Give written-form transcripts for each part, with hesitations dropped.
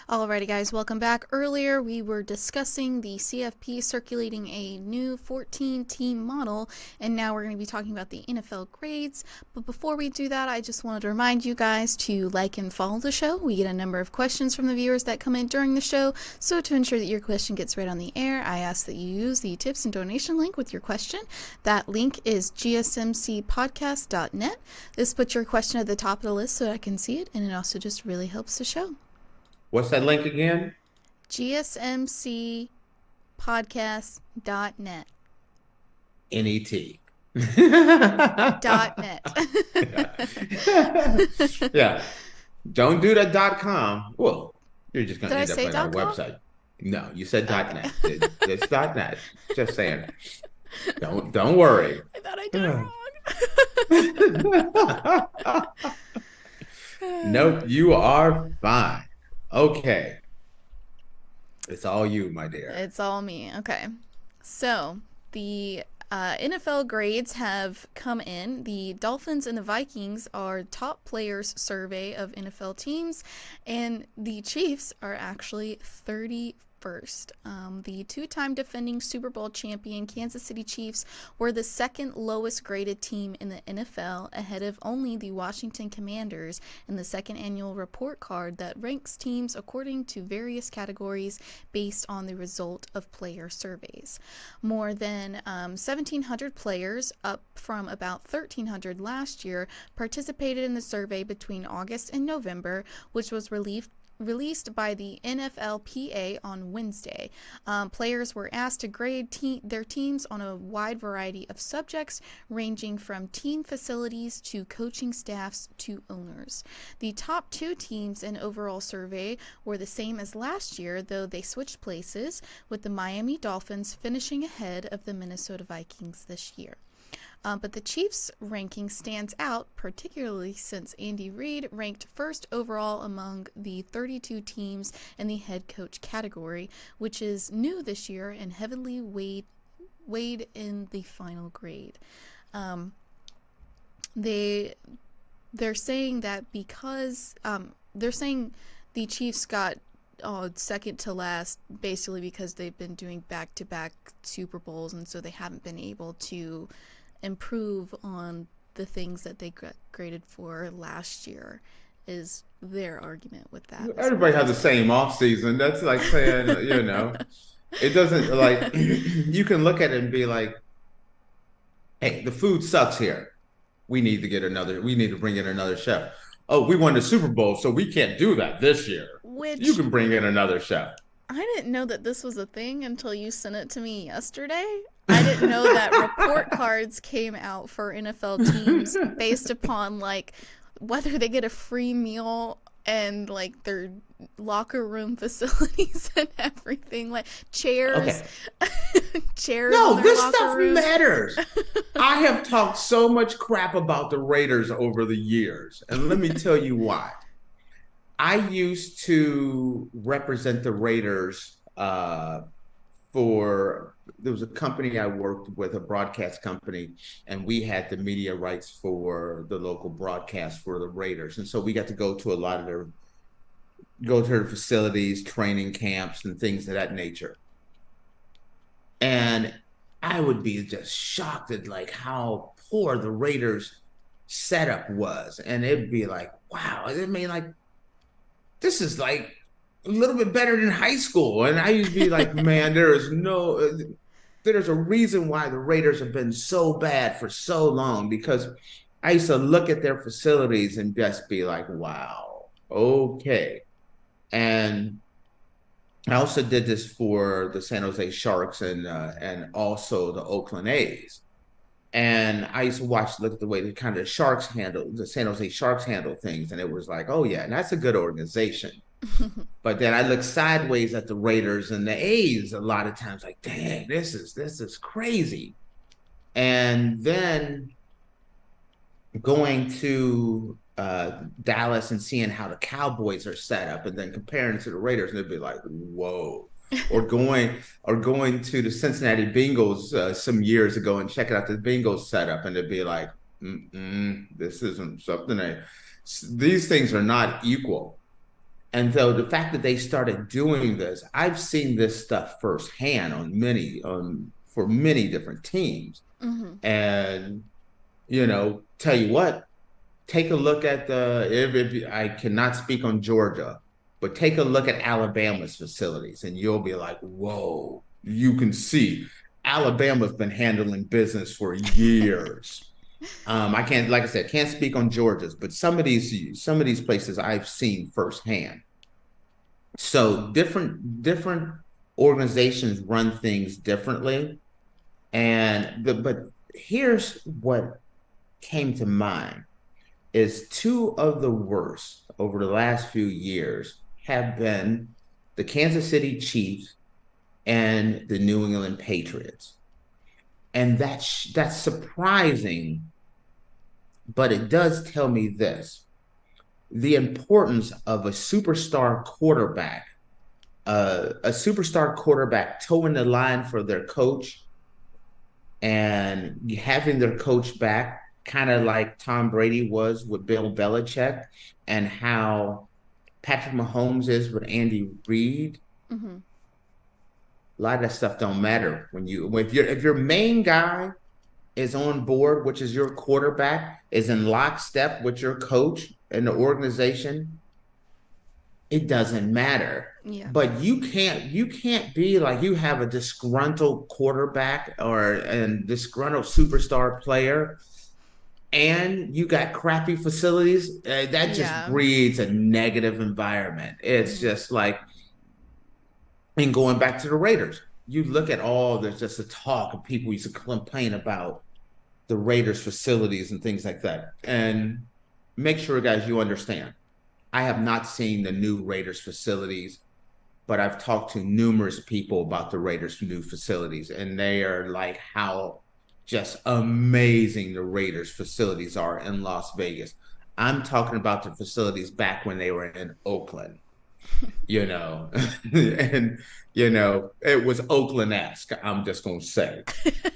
Alrighty guys, welcome back. Earlier we were discussing the CFP circulating a new 14-team model, and now we're going to be talking about the NFL grades. But before we do that, I just wanted to remind you guys to like and follow the show. We get a number of questions from the viewers that come in during the show, so to ensure that your question gets read on the air, I ask that you use the tips and donation link with your question. That link is gsmcpodcast.net. This puts your question at the top of the list so I can see it, and it also just really helps the show. What's that link again? GSMCpodcast.net. N-E-T. .net. Yeah. Don't do that .com. Well, you're just going to end up on our website. No, you said .net. It's .net. Just saying. Don't worry. I thought I did it wrong. Nope, you are fine. Okay. It's all you, my dear. It's all me. Okay. So, the NFL grades have come in. The Dolphins and the Vikings are top players survey of NFL teams, and the Chiefs are actually 31st. The two-time defending Super Bowl champion Kansas City Chiefs were the second lowest graded team in the NFL, ahead of only the Washington Commanders in the second annual report card that ranks teams according to various categories based on the result of player surveys. More than 1,700 players, up from about 1,300 last year, participated in the survey between August and November, which was released by the NFLPA on Wednesday. Players were asked to grade their teams on a wide variety of subjects, ranging from team facilities to coaching staffs to owners. The top two teams in overall survey were the same as last year, though they switched places, with the Miami Dolphins finishing ahead of the Minnesota Vikings this year. But the Chiefs' ranking stands out, particularly since Andy Reid ranked first overall among the 32 teams in the head coach category, which is new this year and heavily weighed in the final grade. They're saying that because they're saying the Chiefs got second to last, basically because they've been doing back-to-back Super Bowls, and so they haven't been able to improve on the things that they graded for last year, is their argument with that. Everybody has the same off season. That's like saying, it doesn't, like, you can look at it and be like, hey, the food sucks here. We need to bring in another chef. Oh, we won the Super Bowl, so we can't do that this year. You can bring in another chef. I didn't know that this was a thing until you sent it to me yesterday. I didn't know that report cards came out for NFL teams based upon, like, whether they get a free meal and, like, their locker room facilities and everything, like chairs. Okay. Chairs. No, this stuff matters. I have talked so much crap about the Raiders over the years, and let me tell you why. I used to represent the Raiders there was a company I worked with, a broadcast company, and we had the media rights for the local broadcast for the Raiders. And so we got to go to their facilities, training camps, and things of that nature. And I would be just shocked at like how poor the Raiders setup was. And it'd be like, wow, I mean, like, this is like a little bit better than high school. And I used to be like, man, there's a reason why the Raiders have been so bad for so long, because I used to look at their facilities and just be like, wow, okay. And I also did this for the San Jose Sharks and also the Oakland A's. And I used to look at the way the San Jose Sharks handle things. And it was like, oh yeah, and that's a good organization. But then I look sideways at the Raiders and the A's a lot of times, like, dang, this is crazy. And then going to Dallas and seeing how the Cowboys are set up, and then comparing it to the Raiders, and it'd be like, whoa. Or going to the Cincinnati Bengals some years ago and checking out the Bengals setup, and it'd be like, this isn't something. These things are not equal. And so the fact that they started doing this, I've seen this stuff firsthand for many different teams. Mm-hmm. And, tell you what, take a look at if I cannot speak on Georgia, but take a look at Alabama's facilities and you'll be like, whoa, you can see Alabama's been handling business for years. I can't, like I said, can't speak on Georgia's, but some of these places I've seen firsthand. So different organizations run things differently. But here's what came to mind is two of the worst over the last few years have been the Kansas City Chiefs and the New England Patriots. And that's surprising, but it does tell me this: the importance of a superstar quarterback toeing the line for their coach and having their coach back, kind of like Tom Brady was with Bill Belichick, and how Patrick Mahomes is with Andy Reid. Mm-hmm. A lot of that stuff don't matter if your main guy is on board, which is your quarterback, is in lockstep with your coach and the organization. It doesn't matter. Yeah. But you can't be like you have a disgruntled quarterback or a disgruntled superstar player and you got crappy facilities. That just breeds a negative environment. It's just like, and going back to the Raiders, you look at there's just a talk of people used to complain about the Raiders facilities and things like that. And make sure, guys, you understand. I have not seen the new Raiders facilities, but I've talked to numerous people about the Raiders' new facilities, and they are like how just amazing the Raiders' facilities are in Las Vegas. I'm talking about the facilities back when they were in Oakland, and it was Oakland-esque, I'm just gonna say,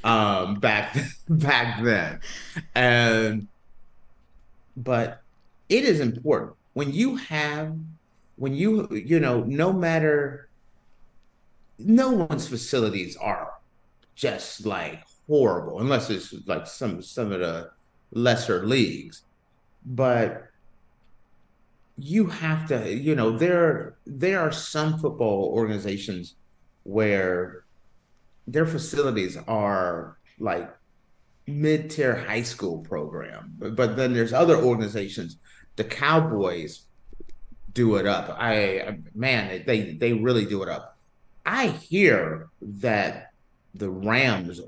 back then. But it is important no matter, no one's facilities are just like horrible unless it's like some of the lesser leagues, but you have to, there are some football organizations where their facilities are like mid-tier high school program, but then there's other organizations. The Cowboys do it up. They really do it up. I hear that the Rams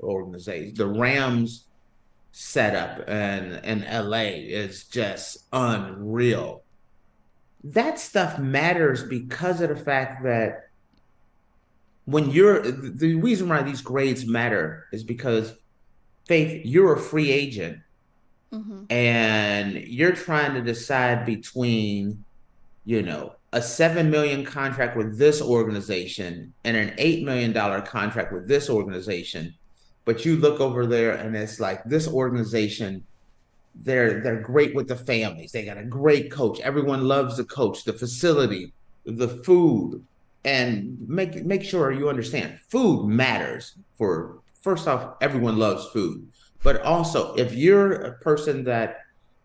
setup in LA is just unreal. That stuff matters because of the fact that the reason why these grades matter is because, Faith, you're a free agent. Mm-hmm. And you're trying to decide between, a $7 million contract with this organization and an $8 million contract with this organization. But you look over there and it's like this organization, they're great with the families. They got a great coach. Everyone loves the coach, the facility, the food. And make sure you understand, food matters. First off, everyone loves food. But also, if you're a person that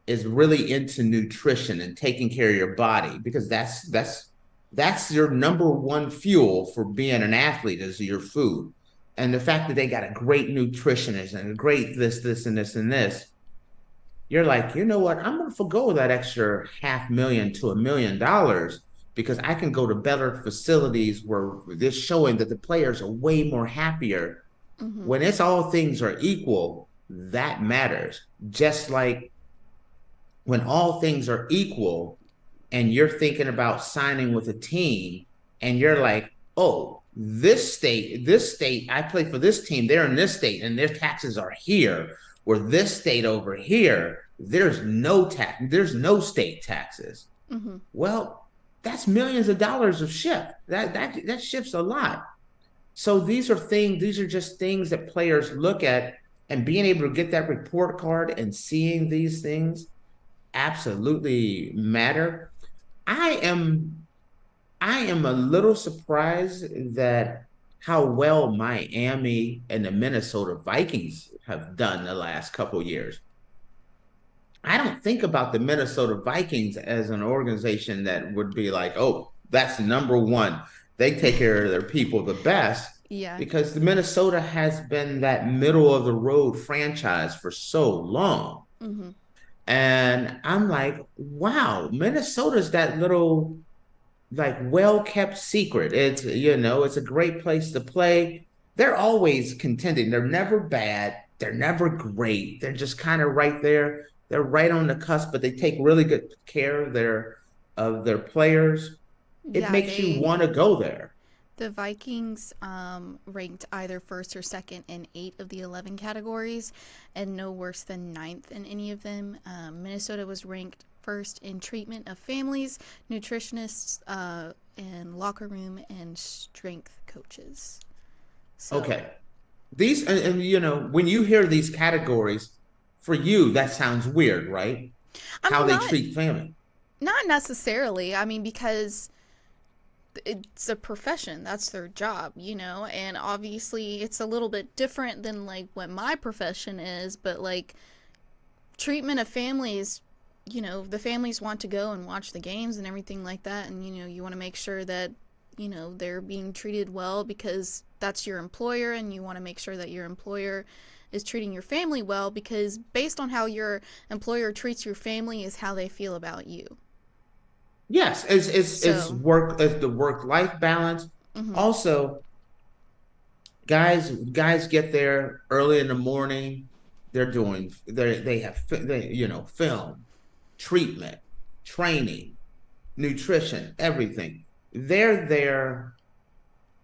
is really into nutrition and taking care of your body, because that's your number one fuel for being an athlete is your food. And the fact that they got a great nutritionist and a great this, and this, and this, you're like, you know what? I'm going to forgo that extra $500,000 to $1 million because I can go to better facilities where they're showing that the players are way more happier. Mm-hmm. When it's all things are equal, that matters. Just like when all things are equal and you're thinking about signing with a team and you're like, oh, this state, I play for this team, they're in this state and their taxes are here, where this state over here, there's no state taxes. Mm-hmm. Well, that's millions of dollars of shift. That shifts a lot. So these are just things that players look at, and being able to get that report card and seeing these things absolutely matter. I am I am a little surprised that how well Miami and the Minnesota Vikings have done the last couple years. I don't think about the Minnesota Vikings as an organization that would be like, oh, that's number one. They take care of their people the best Yeah. because the Minnesota has been that middle of the road franchise for so long. Hmm. And I'm like, wow, Minnesota's that little like well kept secret. It's it's a great place to play. They're always contending. They're never bad. They're never great. They're just kind of right there. They're right on the cusp, but they take really good care of their players. It Yeah, makes you they want to go there. the Vikings ranked either first or second in 8 of the 11 categories, and no worse than ninth in any of them. Minnesota was ranked first in treatment of families, nutritionists, and locker room and strength coaches. So Okay. These and when you hear these categories, for you, that sounds weird, right? I How mean, they not treat family. not necessarily. I mean, because it's a profession, that's their job, and obviously it's a little bit different than like what my profession is, but like treatment of families, the families want to go and watch the games and everything like that, and you want to make sure that they're being treated well because that's your employer, and you want to make sure that your employer is treating your family well, because based on how your employer treats your family is how they feel about you. Yes, it's So work, it's the work life balance. mhm. Also, guys get there early in the morning. They have film, treatment, training, nutrition, everything. They're there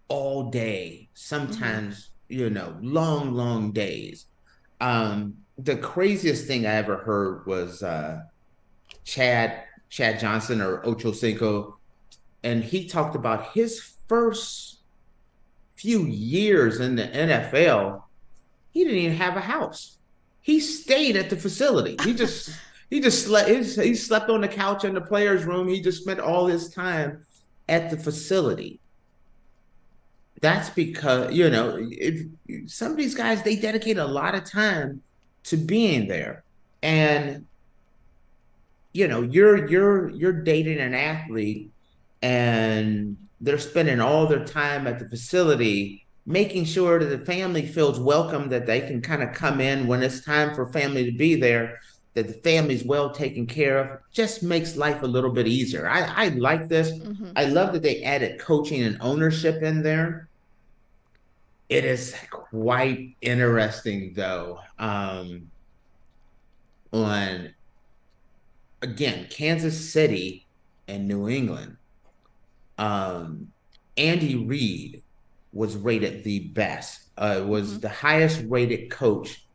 all day, Mhm. sometimes, long days. The craziest thing I ever heard was Chad Johnson or Ocho Cinco, and he talked about his first few years in the NFL. He didn't even have a house. He stayed at the facility. He just slept. He slept on the couch in the players' room. He just spent all his time at the facility. That's because if some of these guys, they dedicate a lot of time to being there, and you're dating an athlete and they're spending all their time at the facility making sure that the family feels welcome, that they can kind of come in when it's time for family to be there, that the family's well taken care of, just makes life a little bit easier. I like this. Mhm. I love that they added coaching and ownership in there. It is quite interesting though, on again Kansas City and New England. um, Andy Reid was rated the best, was Mhm. the highest rated coach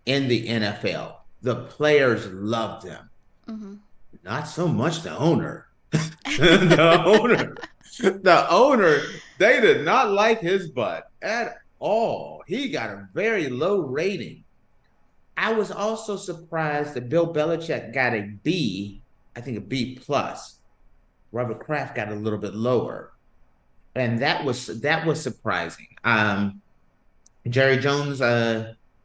in the NFL. The players loved him, Mhm. not so much the owner. the owner, the owner, they did not like his butt at all. He got a very low rating. I was also surprised that Bill Belichick got a B, I think a B plus. Robert Kraft got a little bit lower, and that was surprising. Jerry Jones,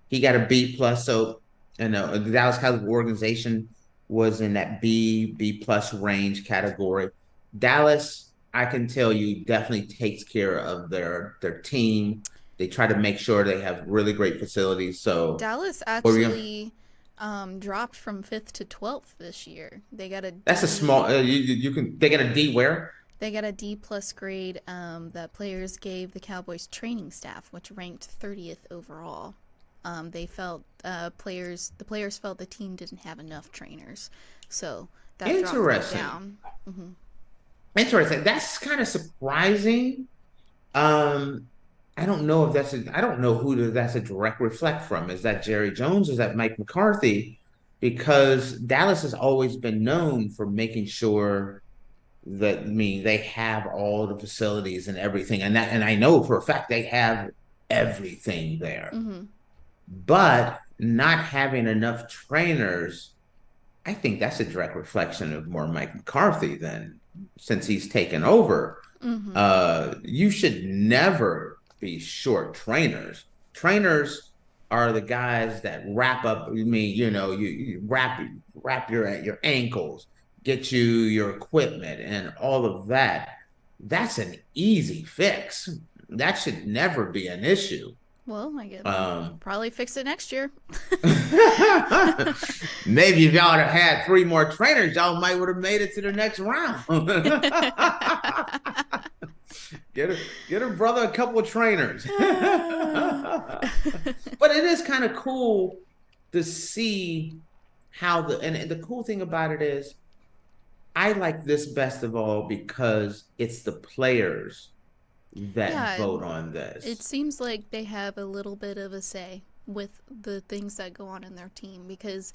he got a B plus, so the Dallas Cowboys organization was in that B plus range category. Dallas, I can tell you, definitely takes care of their team. They try to make sure they have really great facilities. So, Dallas what were you? actually dropped from 5th to 12th this year. They got a That's a small. D. You can they get a D where? They got a D plus grade that players gave the Cowboys training staff, which ranked 30th overall. They felt the players felt the team didn't have enough trainers, so that dropped them Interesting. down. Hmm. Interesting. That's kind of surprising. Um, I don't know if I don't know who that's a direct reflect from. Is that Jerry Jones? Is that Mike McCarthy? Because Dallas has always been known for making sure that, I mean, they have all the facilities and everything, and I know for a fact they have everything there. Hmm. But not having enough trainers, I think that's a direct reflection of more Mike McCarthy than since he's taken over. You should never be short trainers. Trainers are the guys that wrap up. You wrap your ankles, get you your equipment and all of that. That's an easy fix. That should never be an issue. Well, I get probably fix it next year. Maybe if y'all had had 3 more trainers, y'all might would have made it to the next round. Get her brother a couple of trainers. But it is kind of cool to see how and the cool thing about it is I like this best of all because it's the players that vote on this. It seems like they have a little bit of a say with the things that go on in their team because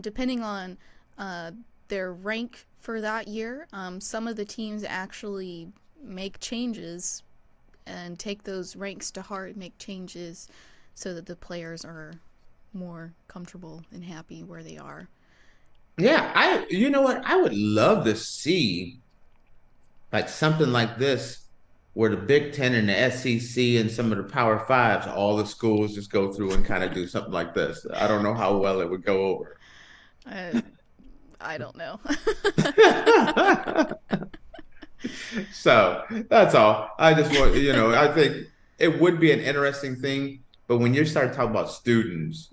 depending on their rank for that year, some of the teams actually make changes and take those ranks to heart, make changes so that the players are more comfortable and happy where they are. Yeah, you know what? I would love to see like something like this where the Big Ten and the SEC and some of the Power Fives, all the schools just go through and kind of do something like this. I don't know how well it would go over. I don't know. So that's all. I just want, I think it would be an interesting thing, but when you start talking about students,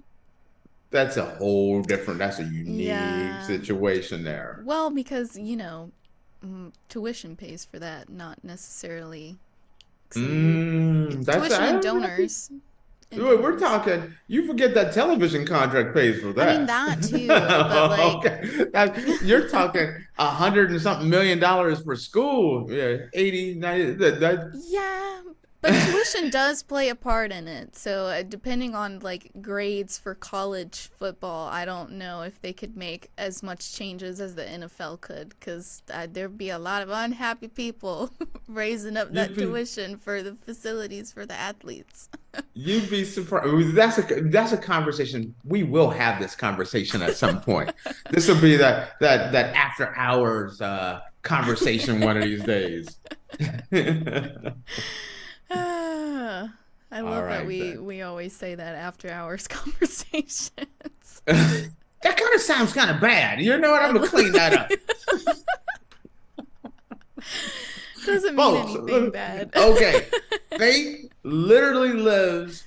that's a whole different, that's a unique situation there. Well, because, tuition pays for that, not necessarily tuition and donors. We're talking, you forget that television contract pays for that. I mean, that too, but like... Okay. You're talking $100 and something million for school. Yeah, 80, 90. Yeah, but tuition does play a part in it. So depending on like grades for college football, I don't know if they could make as much changes as the NFL could, because there'd be a lot of unhappy people raising up that tuition for the facilities for the athletes. You'd be surprised. That's a conversation. We will have this conversation at some point. This will be that after hours conversation one of these days. I love that we always say that after hours conversations. That kind of sounds kind of bad. You know what? I'm gonna clean that up. Doesn't mean anything bad. Okay, Faith literally lives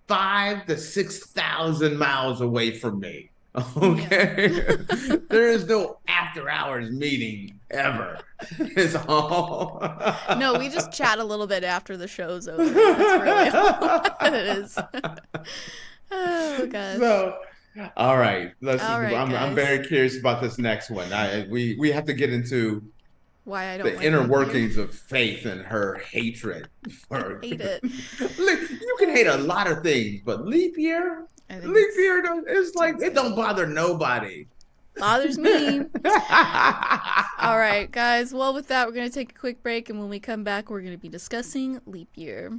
5,000 to 6,000 miles away from me. Okay, yeah. There is no after hours meeting ever. It's all. No, we just chat a little bit after the show's over. That's really all it is. Oh gosh. So, all right. I'm very curious about this next one. We have to get into why I don't the inner workings of Faith and her hatred for. I hate it. You can hate a lot of things, but leap year. Leap year, it's like it don't bother nobody. Bothers me. All right, guys. Well, with that, we're going to take a quick break, and when we come back, we're going to be discussing leap year.